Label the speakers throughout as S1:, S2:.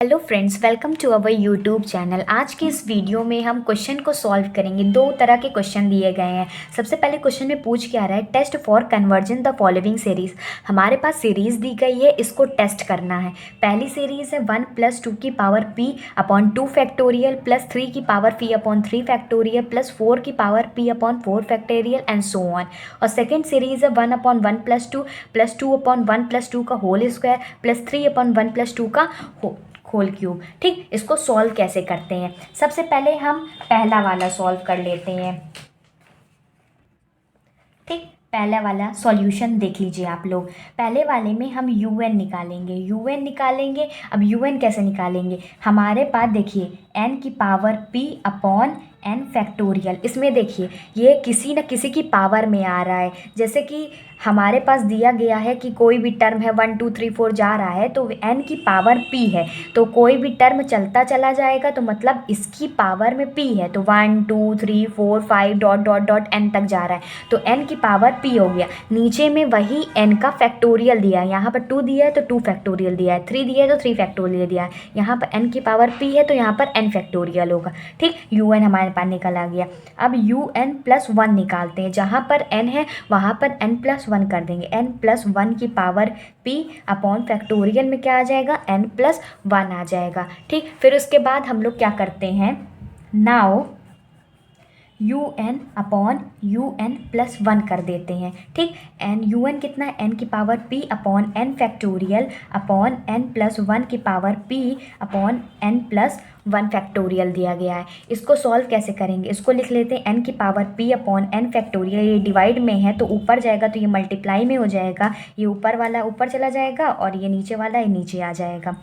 S1: Hello friends, welcome to our YouTube channel. आज के इस वीडियो में हम क्वेश्चन को सॉल्व करेंगे। दो तरह के क्वेश्चन दिए गए हैं। सबसे पहले क्वेश्चन में पूछ के आ रहा है test for conversion the following series. हमारे पास सीरीज दी गई है, इसको टेस्ट करना है। पहली सीरीज है 1 + 2 की पावर p/2 फैक्टोरियल प्लस 3 की पावर p/3 फैक्टोरियल प्लस 4 की power p/4 factorial and so on. और सेकेंड सीरीज है 1/1 + 2 प्लस 2/1 + 2 का होल स्क्वायर प्लस 3/1 + 2 का होल क्यूब। ठीक, इसको सॉल्व कैसे करते हैं? सबसे पहले हम पहला वाला सॉल्व कर लेते हैं। ठीक, पहला वाला सॉल्यूशन देख लीजिए आप लोग। पहले वाले में हम un निकालेंगे। अब un कैसे निकालेंगे? हमारे पास देखिए n की पावर p/n फैक्टोरियल। इसमें देखिए ये किसी न किसी की पावर में आ रहा है। जैसे कि हमारे पास दिया गया है कि कोई भी टर्म है 1 2 3 4 जा रहा है तो n की पावर p है, तो कोई भी टर्म चलता चला जाएगा तो मतलब इसकी पावर में p है, तो 1 2 3 4 5 डॉट डॉट डॉट n तक जा रहा है तो n की पावर p हो गया। नीचे में वही n का फैक्टोरियल दिया है, यहाँ पर 2 दिया है तो 2 फैक्टोरियल दिया है, 3 दिया है तो 3 फैक्टोरियल दिया है। यहाँ पर n की पावर p है तो यहाँ पर n फैक्टोरियल होगा। ठीक, un हमारे पास निकल आ गया। अब un+1 निकालते हैं। जहाँ पर n है वहाँ पर n+1 कर देंगे। n+1 की पावर p/फैक्टोरियल में क्या आ जाएगा? n+1 आ जाएगा। ठीक, फिर उसके बाद हम लोग क्या करते हैं? नाउ un/un+1 कर देते हैं। ठीक, un कितना है? n की power p/n factorial upon n+1 की पावर p/n+1 फैक्टोरियल दिया गया है। इसको सॉल्व कैसे करेंगे? इसको लिख लेते हैं n की पावर p/n फैक्टोरियल। ये डिवाइड में है तो ऊपर जाएगा तो ये मल्टीप्लाई में हो जाएगा, ये ऊपर वाला ऊपर चला जाएगा और ये नीचे वाला ये नीचे आ जाएगा।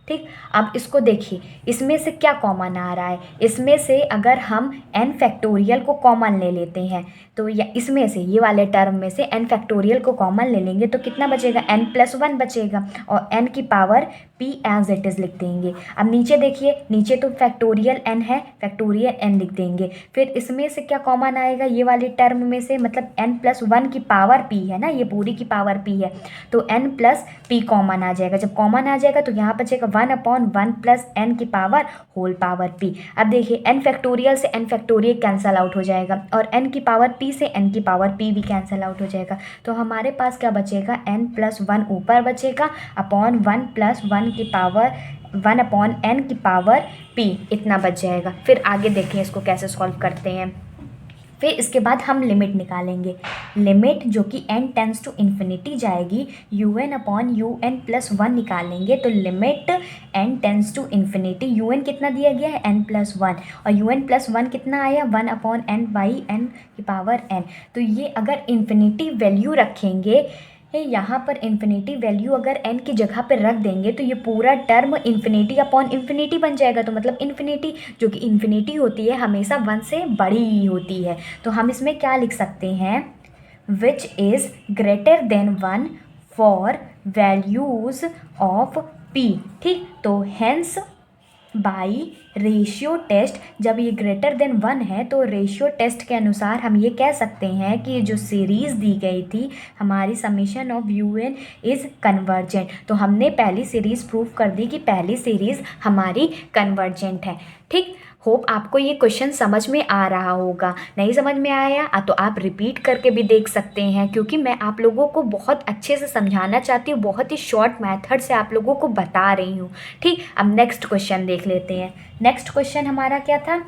S1: ठीक, अब इसको देखिए, इसमें से क्या कॉमन आ रहा है? इसमें से अगर हम n फैक्टोरियल को कॉमन ले लेते हैं तो या इसमें से ये वाले टर्म में से n फैक्टोरियल को कॉमन ले लेंगे तो कितना बचेगा? n+1 बचेगा और n की power p as it is लिख देंगे। अब नीचे देखिए, नीचे तो फैक्टोरियल n है, फैक्टोरियल n लिख देंगे। फिर इसमें से क्या कॉमन आएगा? ये वाले टर्म में से, मतलब n+1 की पावर p है ना, ये पूरी की पावर p है तो n+p कॉमन आ जाएगा। जब कॉमन आ जाएगा तो यहाँ बचेगा 1/1 + n की पावर होल पावर p। अब देखिए n फैक्टोरियल से n फैक्टोरियल कैंसल आउट हो जाएगा और n की पावर p से n की पावर p भी कैंसल आउट हो जाएगा। तो हमारे पास क्या बचेगा? n+1 ऊपर बचेगा अपॉन 1+1 की पावर 1/n की पावर p, इतना बच जाएगा। फिर आगे देखें इसको कैसे सॉल्व करते हैं। फिर इसके बाद हम लिमिट निकालेंगे। लिमिट जो कि n →∞ जाएगी, un/un+1 निकालेंगे तो लिमिट n →∞, un कितना दिया गया है? n+1 और un+1 कितना आया? 1/n/n की पावर n। तो ये अगर इन्फिनिटी वैल्यू रखेंगे, यहाँ पर इन्फिनिटी वैल्यू अगर n की जगह पर रख देंगे तो ये पूरा टर्म इन्फिनिटी बन जाएगा। तो मतलब इन्फिनिटी, जो कि इन्फिनिटी होती है हमेशा 1 से बड़ी ही होती है। तो हम इसमें क्या लिख सकते हैं? Which is greater than 1 for values of p। ठीक, तो हेंस बाई रेशियो टेस्ट, जब ये ग्रेटर देन 1 है तो रेशियो टेस्ट के अनुसार हम ये कह सकते हैं कि जो सीरीज़ दी गई थी हमारी summation of un is convergent. तो हमने पहली सीरीज़ प्रूव कर दी कि पहली सीरीज़ हमारी कन्वर्जेंट है। ठीक, होप आपको ये क्वेश्चन समझ में आ रहा होगा। नहीं समझ में आया तो आप रिपीट करके भी देख सकते हैं, क्योंकि मैं आप लोगों को बहुत अच्छे से समझाना चाहती हूँ, बहुत ही शॉर्ट मेथड से आप लोगों को बता रही हूँ। ठीक, अब नेक्स्ट क्वेश्चन देख लेते हैं। नेक्स्ट क्वेश्चन हमारा क्या था?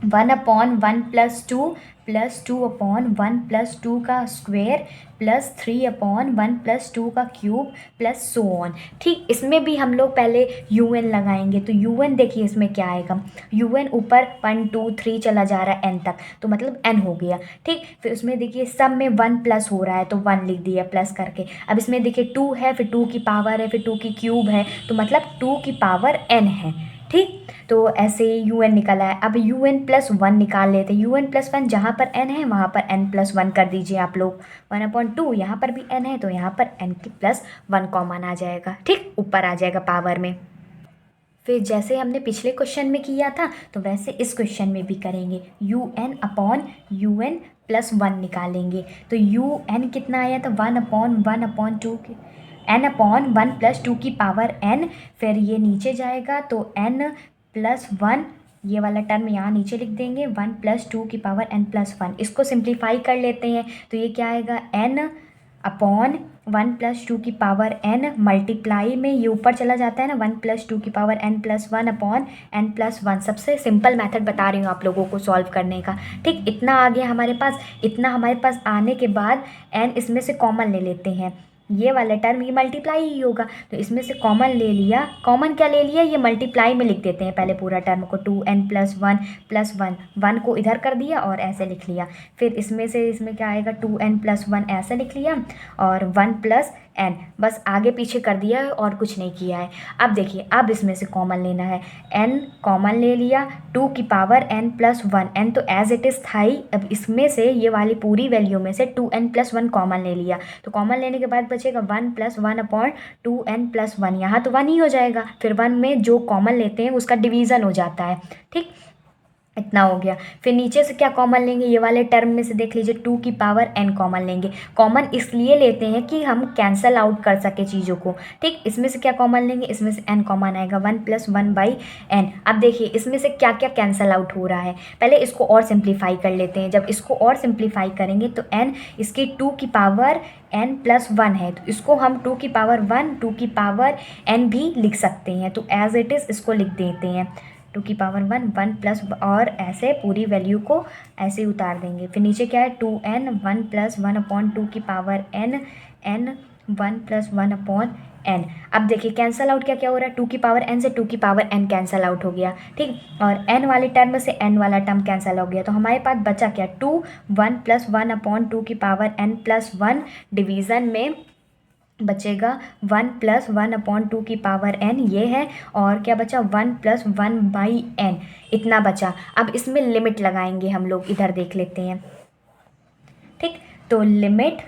S1: 1/1+2 प्लस 2/1 + 2 का स्क्वायर प्लस 3/1 + 2 का क्यूब प्लस सो ऑन। ठीक, इसमें भी हम लोग पहले un लगाएंगे। तो un देखिए इसमें क्या आएगा? un ऊपर 1 2 3 चला जा रहा है n तक, तो मतलब n हो गया। ठीक, फिर उसमें देखिए सब में 1 प्लस हो रहा है तो 1 लिख दिया प्लस करके। अब इसमें देखिए 2 है, फिर 2 की पावर है, फिर 2 की क्यूब है, तो मतलब 2 की पावर n है। ठीक, तो ऐसे un निकला है। अब un+1 निकाल लेते हैं। un+1 जहाँ पर n है वहाँ पर n+1 कर दीजिए आप लोग। 1/2 यहाँ पर भी n है तो यहाँ पर n+1 कॉमन आ जाएगा। ठीक, ऊपर आ जाएगा पावर में। फिर जैसे हमने पिछले क्वेश्चन में किया था तो वैसे इस क्वेश्चन में भी करेंगे। un/un+1 निकालेंगे तो un कितना आया था? 1/1/2 n अपॉन 1 प्लस 2 की पावर n, फिर ये नीचे जाएगा तो n प्लस 1, ये वाला टर्म यहाँ नीचे लिख देंगे 1 प्लस 2 की पावर n प्लस 1। इसको सिंप्लीफाई कर लेते हैं तो ये क्या आएगा n अपॉन 1 प्लस 2 की पावर n मल्टीप्लाई में ये ऊपर चला जाता है ना 1 प्लस 2 की power n plus 1 upon n plus 1। सबसे सिंपल मेथड बता रही हूँ आप लोगों को सॉल्व करने का। ठीक, इतना आ गया हमारे पास। इतना हमारे पास आने के बाद n इसमें से कॉमन ले लेते हैं, ये वाला टर्म ये मल्टीप्लाई ही होगा तो इसमें से कॉमन ले लिया। कॉमन क्या ले लिया, ये मल्टीप्लाई में लिख देते हैं पहले पूरा टर्म को, 2n प्लस 1 प्लस 1, 1 को इधर कर दिया और ऐसे लिख लिया। फिर इसमें से इसमें क्या आएगा 2n प्लस 1 ऐसे लिख लिया और 1 प्लस n, बस आगे पीछे कर दिया है और कुछ नहीं किया है। अब देखिए, अब इसमें से कॉमन लेना है, n कॉमन ले लिया, 2 की पावर n प्लस 1, n तो एज इट इज़ था ही। अब इसमें से ये वाली पूरी वैल्यू में से 2n प्लस 1 कॉमन ले लिया तो कॉमन लेने के बाद बचेगा 1 प्लस 1 अपॉन 2n प्लस 1, यहाँ तो 1 ही हो जाएगा। फिर 1 में जो कॉमन लेते हैं उसका डिवीज़न हो जाता है। ठीक, इतना हो गया। फिर नीचे से क्या कॉमन लेंगे, ये वाले टर्म में से देख लीजिए 2 की पावर n कॉमन लेंगे। कॉमन इसलिए लेते हैं कि हम कैंसल आउट कर सके चीज़ों को। ठीक, इसमें से क्या कॉमन लेंगे, इसमें से n कॉमन आएगा 1 प्लस 1 बाई n। अब देखिए इसमें से क्या क्या कैंसल आउट हो रहा है, पहले इसको और सिंप्लीफाई कर लेते हैं। जब इसको और सिंप्लीफाई करेंगे तो n इसकी 2 की पावर n प्लस 1 है तो इसको हम 2 की पावर 1, 2 की पावर n भी लिख सकते हैं। तो एज इट इज़ इसको लिख देते हैं 2 की पावर 1, 1 प्लस, और ऐसे पूरी वैल्यू को ऐसे ही उतार देंगे। फिर नीचे क्या है 2n 1 प्लस 1 अपॉन 2 की power n, n 1 plus 1 upon n। अब देखिए कैंसल आउट क्या क्या हो रहा है, 2 की पावर n से 2 की पावर n कैंसल आउट हो गया। ठीक, और n वाले टर्म से n वाला टर्म कैंसल हो गया तो हमारे पास बचा क्या 2, 1 प्लस 1 अपॉन 2 की पावर n प्लस 1, डिवीज़न में बचेगा 1 प्लस 1 अपॉन 2 की पावर n, ये है। और क्या बचा 1 प्लस 1 बाई n, इतना बचा। अब इसमें लिमिट लगाएंगे हम लोग, इधर देख लेते हैं। ठीक, तो limit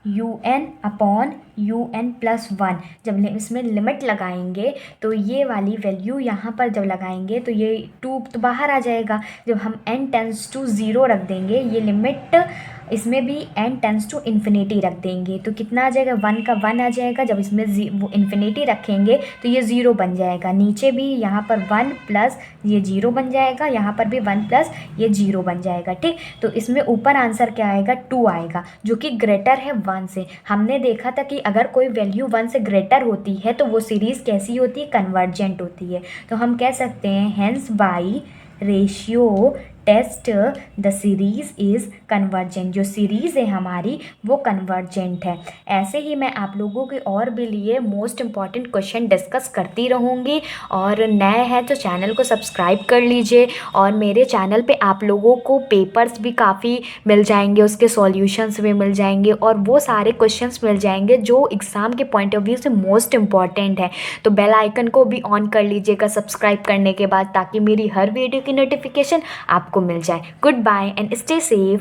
S1: un upon un plus 1, जब इसमें लिमिट लगाएंगे तो ये वाली वैल्यू यहाँ पर जब लगाएंगे तो ये 2 तो बाहर आ जाएगा। जब हम n टेंस टू 0 रख देंगे, ये लिमिट इसमें भी n टेंस टू इन्फिनिटी रख देंगे तो कितना आ जाएगा, 1 का 1 आ जाएगा। जब इसमें वो इन्फिनिटी रखेंगे तो ये 0 बन जाएगा। नीचे भी यहाँ पर 1 प्लस ये 0 बन जाएगा, यहाँ पर भी 1 प्लस ये 0 बन जाएगा। ठीक, तो इसमें ऊपर आंसर क्या आएगा 2 आएगा, जो कि ग्रेटर है 1 से। हमने देखा था कि अगर कोई वैल्यू 1 से ग्रेटर होती है तो वो सीरीज़ कैसी होती है, कन्वर्जेंट होती है। तो हम कह सकते हैं hence by ratio test the series is convergent, जो सीरीज़ है हमारी वो कन्वर्जेंट है। ऐसे ही मैं आप लोगों के और भी लिए मोस्ट इम्पॉर्टेंट क्वेश्चन डिस्कस करती रहूँगी। और नए हैं तो चैनल को सब्सक्राइब कर लीजिए। और मेरे चैनल पे आप लोगों को पेपर्स भी काफ़ी मिल जाएंगे, उसके सॉल्यूशंस भी मिल जाएंगे और वो सारे क्वेश्चंस मिल जाएंगे जो एग्ज़ाम के पॉइंट ऑफ व्यू से मोस्ट इम्पॉर्टेंट है। तो बेल आइकन को भी ऑन कर लीजिएगा सब्सक्राइब करने के बाद, ताकि मेरी हर वीडियो की नोटिफिकेशन आपको मिल जाए। Good bye and stay safe.